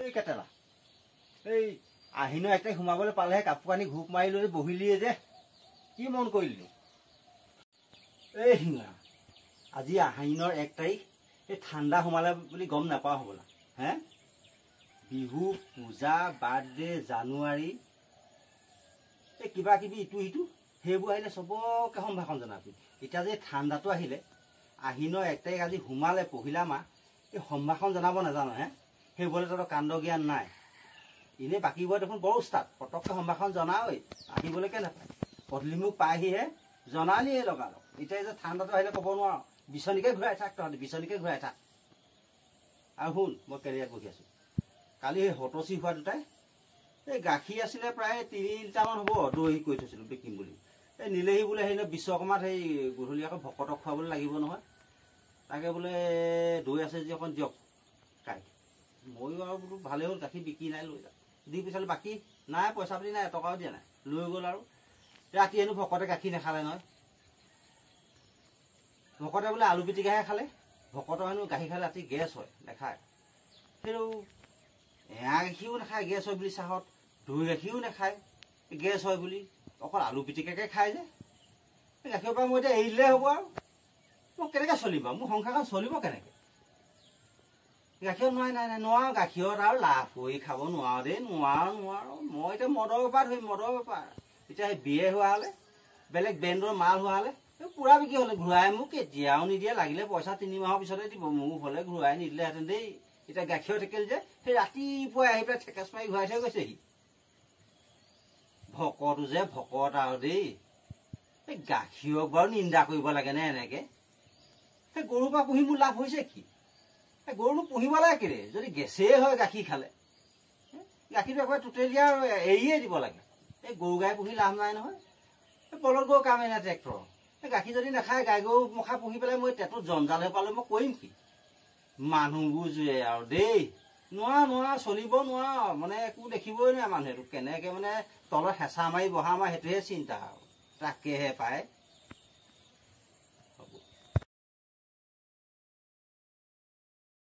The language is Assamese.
এই কেটেলা এই আহিনো একটা সোমাবলৈ পালেহে কাপোৰ কানি ঘূপ মাৰি লৈ বহিলিয়ে যে কি মন কৰিলি এই হিঙা আজি আহিনৰ 1 তাৰিখ এই ঠাণ্ডা সোমালে বুলি গম নাপাওঁ হ'বলা হে বিহু পূজা বাৰ্থডে জানুৱাৰী এই কিবা কিবি ইটো সিটো সেইবোৰ আহিলে সবকে সম্ভাষণ জনাবি এতিয়া যে ঠাণ্ডাটো আহিলে আহিনৰ 1 তাৰিখ আজি সোমালে পহিলা মাহ এই সম্ভাষণ জনাব নাজানো হে সেইবোৰে তোৰ কাণ্ড জ্ঞান নাই ইনে বাকিবোৰ দেখোন বৰ উস্তাদ পটককে সম্ভাষণ জনাওই আহিবলৈকে নাপায় পদলি মোক পাইহিহে জনালিয়ে লগালো এতিয়া যে ঠাণ্ডাটো আহিলে ক'ব নোৱাৰো বিছনিকে ঘূৰাই থাক তহঁতি বিছনিকে ঘূৰাই থাক আৰু শুন মই কেৰিয়াত বহি আছো কালি হটচি হোৱা দুটাই এই গাখীৰ আছিলে প্ৰায় 3 লিটাৰমান হ'ব দৈ কৈ থৈছিলোঁ বিকিম বুলি এই নিলেহি বোলে সেই বিশ্বকৰ্মাত সেই গধূলি আকৌ ভকতক খুৱাবলৈ লাগিব নহয় তাকে বোলে দৈ আছে যে অকণ দিয়ক কাই ময়ো আৰু বোলো ভালে হ'ল গাখীৰ বিকি নাই লৈ যা দি পিছলৈ বাকী নাই পইচা পাতি নাই টকাও দিয়া নাই লৈ গ'ল আৰু ৰাতি হেনো ভকতে গাখীৰ নাখালে নহয় ভকতে বোলে আলু পিটিকাহে খালে ভকতৰ হেনো গাখীৰ খালে ৰাতি গেছ হয় নেখায় সেইটো এয়া গাখীৰো নাখায় গেছ হয় বুলি চাহত দৈ গাখীৰো নাখায় গেছ হয় বুলি অকল আলু পিটিকাকে খায় যে গাখীৰৰ পৰা মই এতিয়া এৰিলে হ'ব আৰু মই কেনেকৈ চলিম বাৰু মোৰ সংসাৰখন চলিব কেনেকৈ গাখীৰ নাই নাই নাই নোৱাৰো গাখীৰত আৰু লাভ কৰি খাব নোৱাৰো দেই নোৱাৰো মই এতিয়া মদৰ বেপাৰ ধৰিম মদৰ বেপাৰ এতিয়া সেই বিয়ে হোৱা হ'লে বেলেগ ব্ৰেণ্ডৰ মাল হোৱা হ'লে পুৰা বিক্ৰী হ'লে ঘূৰাই মোক এতিয়াও নিদিয়ে লাগিলে পইচা 3 মাহৰ পিছতে দিব মোক হ'লে ঘূৰাই নিদিলেহেঁতেন দেই এতিয়া গাখীৰ থাকিল যে সেই ৰাতিপুৱাই আহি পেলাই ঠেকেচ মাৰি ঘূৰাই থৈ গৈছেহি ভকতো যে ভকত আৰু দেই এই গাখীৰক বাৰু নিন্দা কৰিব লাগেনে এনেকে সেই গৰুৰ পৰা পুহি মোৰ লাভ হৈছে কি গৰুনো পুহিব লাগে কেলে যদি গেছেই হয় গাখীৰ খালে গাখীৰটো একেবাৰে টোটেলি আৰু এৰিয়ে দিব লাগে এই গৰু গাই পুহি লাভ নাই নহয় এই বলদ গৰু কামেই নাই ট্ৰেক্টৰ এই গাখীৰ যদি নাখায় গাই গৰু মুখা পুহি পেলাই মই তেটো জঞ্জালহে পালে মই কৰিম কি মানুহবোৰ জুয়ে আৰু দেই নোৱাৰা চলিব নোৱাৰা মানে একো দেখিবই নোৱাৰে মানুহেতো কেনেকে মানে তলত হেঁচা মাৰি বহা আমাৰ সেইটোহে চিন্তা আৰু তাকেহে পায়